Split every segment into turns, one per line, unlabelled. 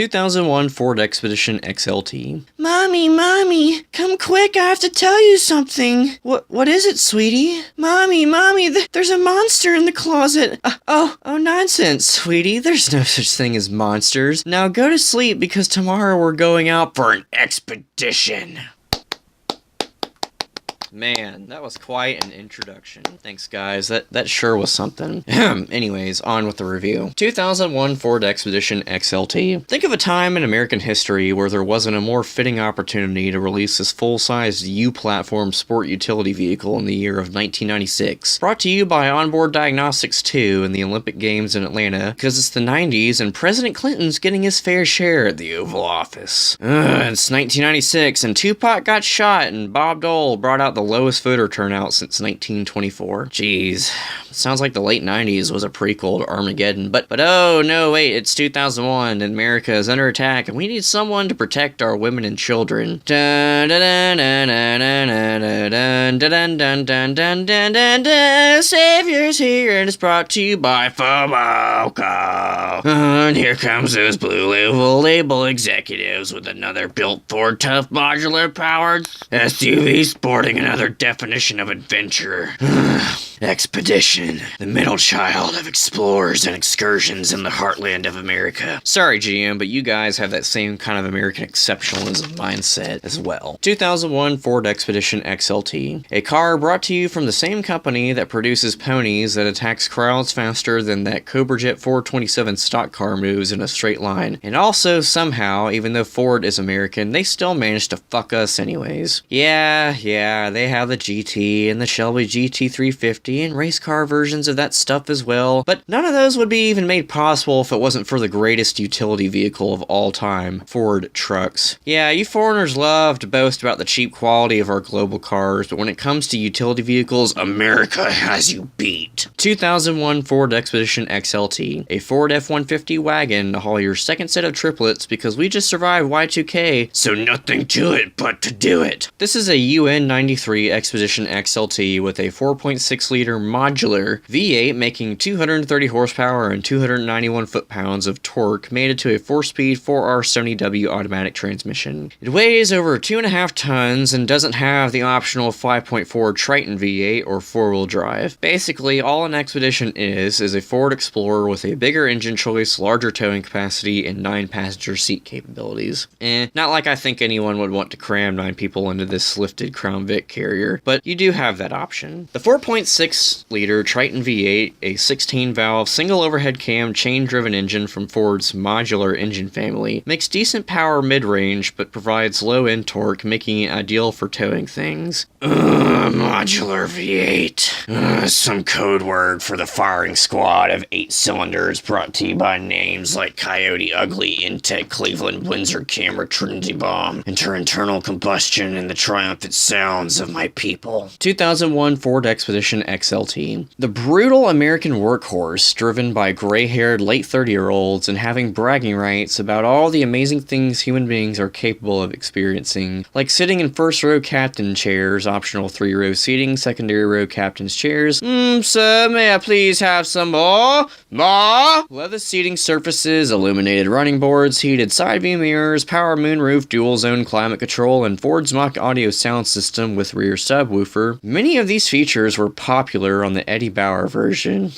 2001 Ford Expedition XLT.
Mommy, come quick, I have to tell you something. What is it, sweetie? Mommy, there's a monster in the closet.
Oh, nonsense, sweetie. There's no such thing as monsters. Now go to sleep because tomorrow we're going out for an expedition. Man, that was quite an introduction. Thanks, guys. That sure was something. Anyways, on with the review. 2001 Ford Expedition XLT. Think of a time in American history where there wasn't a more fitting opportunity to release this full-sized U-platform sport utility vehicle in the year of 1996. Brought to you by Onboard Diagnostics 2 in the Olympic Games in Atlanta, because it's the 90s and President Clinton's getting his fair share at the Oval Office. It's 1996 and Tupac got shot and Bob Dole brought out the lowest voter turnout since 1924. Jeez, sounds like the late 90s was a prequel to Armageddon, but oh no, wait, it's 2001 and America is under attack and we need someone to protect our women and children. Savior's here and it's brought to you by FOMOCO. And here comes those blue label executives with another built Ford tough modular powered SUV sporting another definition of adventure. Expedition, the middle child of explorers and excursions in the heartland of America. Sorry, GM, but you guys have that same kind of American exceptionalism mindset as well. 2001 Ford Expedition XLT, a car brought to you from the same company that produces ponies that attacks crowds faster than that Cobra Jet 427 stock car moves in a straight line. And also, somehow, even though Ford is American, they still managed to fuck us anyways. Yeah, they have the GT and the Shelby GT350 and race car versions of that stuff as well, but none of those would be even made possible if it wasn't for the greatest utility vehicle of all time, Ford trucks. Yeah, you foreigners love to boast about the cheap quality of our global cars, but when it comes to utility vehicles, America has you beat. 2001 Ford Expedition XLT, a Ford F-150 wagon to haul your second set of triplets because we just survived Y2K, so nothing to it but to do it. This is a UN 93 Expedition XLT with a 4.6-liter modular V8 making 230 horsepower and 291 foot-pounds of torque, mated to a 4-speed 4R70W automatic transmission. It weighs over 2.5 tons and doesn't have the optional 5.4 Triton V8 or 4-wheel drive. Basically, all an Expedition is a Ford Explorer with a bigger engine choice, larger towing capacity, and 9-passenger seat capabilities. Not like I think anyone would want to cram 9 people into this lifted Crown Vic carrier, but you do have that option. The 4.6-liter Triton V8, a 16-valve, single overhead cam, chain-driven engine from Ford's modular engine family, makes decent power mid-range, but provides low-end torque, making it ideal for towing things. Modular V8. Some code word for the firing squad of 8 cylinders brought to you by names like Coyote Ugly, Intech, Cleveland, Windsor, Camera, Trinity Bomb, enter internal combustion and the triumphant sounds of my people. 2001 Ford Expedition XLT. The brutal American workhorse, driven by gray-haired late 30-year-olds and having bragging rights about all the amazing things human beings are capable of experiencing, like sitting in first-row captain chairs, optional 3-row seating, secondary row captain's chairs. Sir, may I please have some more? More? Leather seating surfaces, illuminated running boards, heated side view mirrors, power moonroof, dual-zone climate control, and Ford's mock audio sound system with rear subwoofer. Many of these features were popular on the Eddie Bauer version.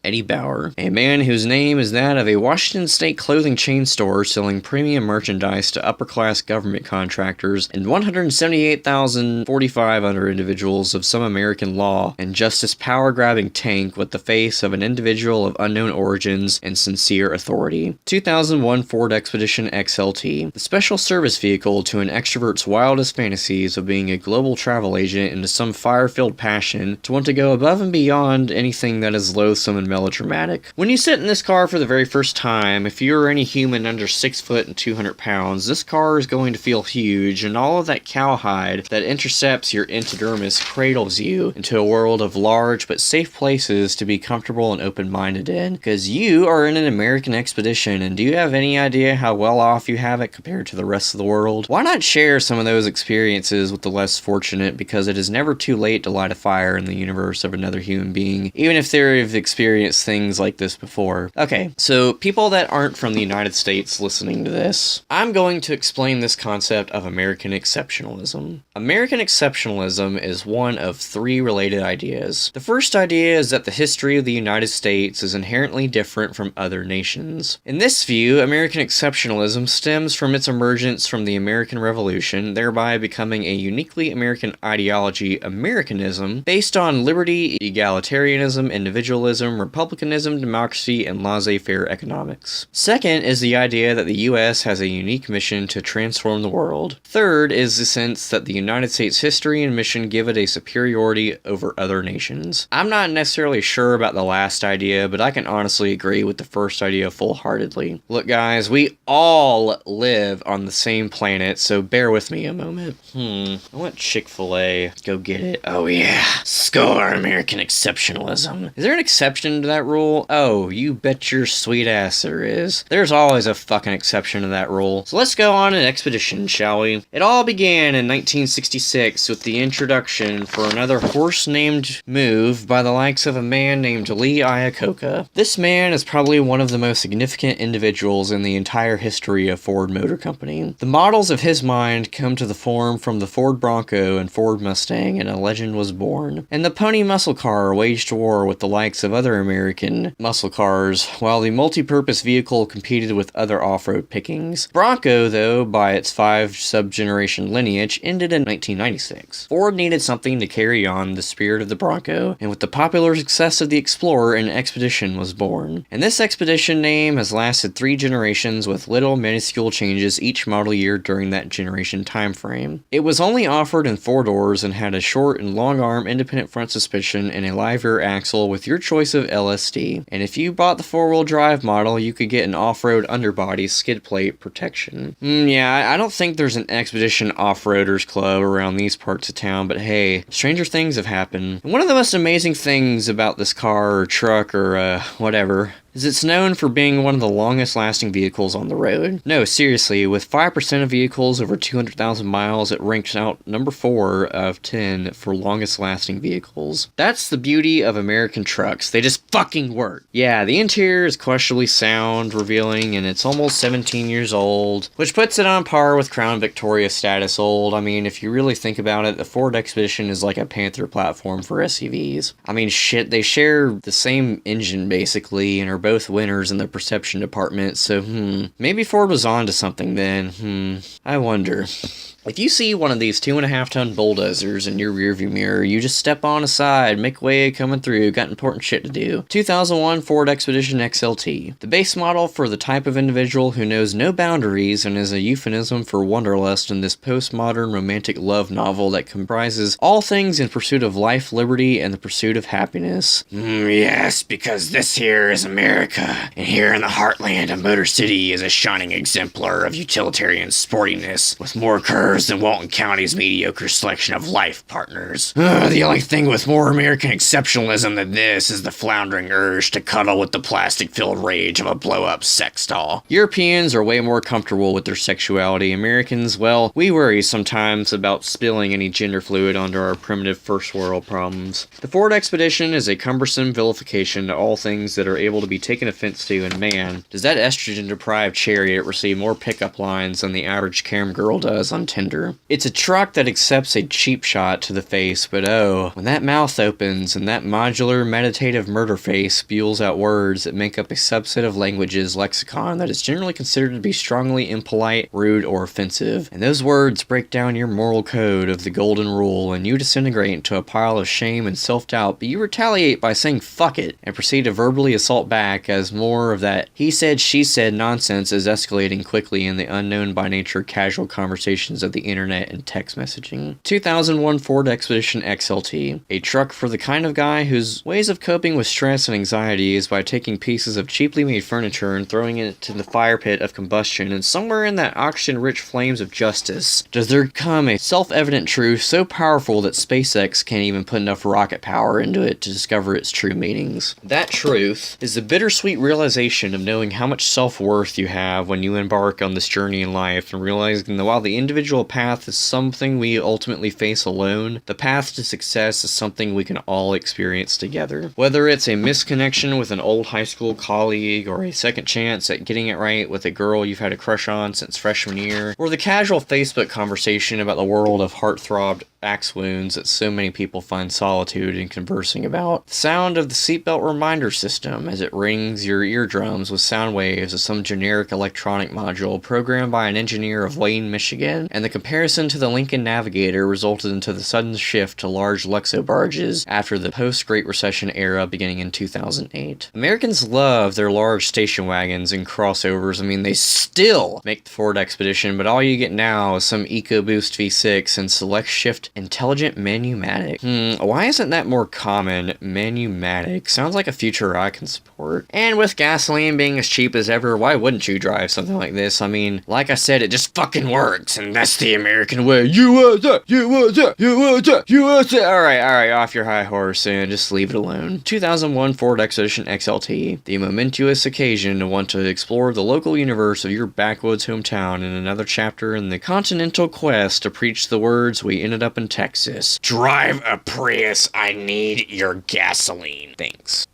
Eddie Bauer, a man whose name is that of a Washington state clothing chain store selling premium merchandise to upper-class government contractors and 178,045 other individuals of some American law, and just this power-grabbing tank with the face of an individual of unknown origins and sincere authority. 2001 Ford Expedition XLT, the special service vehicle to an extrovert's wildest fantasies of being a global travel agent into some fire-filled passion to want to go above and beyond anything that is loathsome and melodramatic. When you sit in this car for the very first time, if you're any human under 6 foot and 200 pounds, this car is going to feel huge, and all of that cowhide that intercepts your endodermis cradles you into a world of large but safe places to be comfortable and open-minded in, because you are in an American expedition, and do you have any idea how well off you have it compared to the rest of the world? Why not share some of those experiences with the less fortunate, because it is never too late to light a fire in the universe of another human being, even if they've experienced
experienced things like this before. Okay, so people that aren't from the United States listening to this, I'm going to explain this concept of American exceptionalism. American exceptionalism is one of three related ideas. The first idea is that the history of the United States is inherently different from other nations. In this view, American exceptionalism stems from its emergence from the American Revolution, thereby becoming a uniquely American ideology, Americanism, based on liberty, egalitarianism, individualism, republicanism, democracy, and laissez-faire economics. Second is the idea that the U.S. has a unique mission to transform the world. Third is the sense that the United States history and mission give it a superiority over other nations. I'm not necessarily sure about the last idea, but I can honestly agree with the first idea full-heartedly. Look guys, we all live on the same planet, so bear with me a moment. I want Chick-fil-A. Go get it.
Oh yeah, score American exceptionalism.
Is there an exception to that rule? Oh, you bet your sweet ass there is. There's always a fucking exception to that rule. So let's go on an expedition, shall we? It all began in 1966 with the introduction for another horse-named move by the likes of a man named Lee Iacocca. This man is probably one of the most significant individuals in the entire history of Ford Motor Company. The models of his mind come to the form from the Ford Bronco and Ford Mustang, and a legend was born. And the pony muscle car waged war with the likes of other American muscle cars, while the multi-purpose vehicle competed with other off-road pickings. Bronco, though, by its 5 sub-generation lineage, ended in 1996. Ford needed something to carry on the spirit of the Bronco, and with the popular success of the Explorer, an Expedition was born. And this Expedition name has lasted 3 generations with little minuscule changes each model year during that generation time frame. It was only offered in 4 doors and had a short and long arm independent front suspension and a live rear axle with your choice of LSD. And if you bought the 4-wheel drive model, you could get an off-road underbody skid plate protection. Yeah, I don't think there's an Expedition off-roaders club around these parts of town, but hey, stranger things have happened. And one of the most amazing things about this car or truck or whatever is it's known for being one of the longest lasting vehicles on the road. No, seriously, with 5% of vehicles over 200,000 miles, it ranks out number 4 of 10 for longest lasting vehicles. That's the beauty of American trucks. They just fucking work. Yeah, the interior is questionably sound, revealing, and it's almost 17 years old, which puts it on par with Crown Victoria status old. I mean, if you really think about it, the Ford Expedition is like a Panther platform for SUVs. I mean, shit, they share the same engine basically, and are both winners in the perception department, so maybe Ford was on to something then. I wonder. If you see one of these 2.5-ton bulldozers in your rearview mirror, you just step on aside, make way coming through, got important shit to do. 2001 Ford Expedition XLT. The base model for the type of individual who knows no boundaries and is a euphemism for wanderlust in this postmodern romantic love novel that comprises all things in pursuit of life, liberty, and the pursuit of happiness.
Yes, because this here is America, and here in the heartland of Motor City is a shining exemplar of utilitarian sportiness, with more curves than Walton County's mediocre selection of life partners. The only thing with more American exceptionalism than this is the floundering urge to cuddle with the plastic-filled rage of a blow-up sex doll.
Europeans are way more comfortable with their sexuality. Americans, well, we worry sometimes about spilling any gender fluid onto our primitive first world problems. The Ford Expedition is a cumbersome vilification to all things that are able to be taken offense to, and man, does that estrogen-deprived chariot receive more pickup lines than the average cam girl does on Tinder. It's a truck that accepts a cheap shot to the face, but oh, when that mouth opens and that modular meditative murder face spews out words that make up a subset of languages lexicon that is generally considered to be strongly impolite, rude, or offensive, and those words break down your moral code of the golden rule, and you disintegrate into a pile of shame and self-doubt, but you retaliate by saying fuck it, and proceed to verbally assault back as more of that he said, she said nonsense is escalating quickly in the unknown by nature casual conversations of the internet and text messaging. 2001 Ford Expedition XLT, a truck for the kind of guy whose ways of coping with stress and anxiety is by taking pieces of cheaply made furniture and throwing it to the fire pit of combustion, and somewhere in that oxygen-rich flames of justice does there come a self-evident truth so powerful that SpaceX can't even put enough rocket power into it to discover its true meanings. That truth is the bittersweet realization of knowing how much self-worth you have when you embark on this journey in life, and realizing that while the individual a path is something we ultimately face alone, the path to success is something we can all experience together. Whether it's a misconnection with an old high school colleague, or a second chance at getting it right with a girl you've had a crush on since freshman year, or the casual Facebook conversation about the world of heart-throbbed axe wounds that so many people find solitude in conversing about. The sound of the seatbelt reminder system as it rings your eardrums with sound waves of some generic electronic module programmed by an engineer of Wayne, Michigan, and the comparison to the Lincoln Navigator resulted into the sudden shift to large Luxo barges after the post-Great Recession era beginning in 2008. Americans love their large station wagons and crossovers. I mean, they still make the Ford Expedition, but all you get now is some EcoBoost V6 and select shift intelligent Manumatic. Why isn't that more common? Manumatic sounds like a future I can support. And with gasoline being as cheap as ever, why wouldn't you drive something like this? I mean, like I said, it just fucking works, and that's the American way. USA, USA, USA, USA. Alright, off your high horse and just leave it alone. 2001 Ford Expedition XLT, the momentous occasion to want to explore the local universe of your backwoods hometown in another chapter in the continental quest to preach the words we ended up in Texas.
Drive a Prius, I need your gasoline.
Thanks.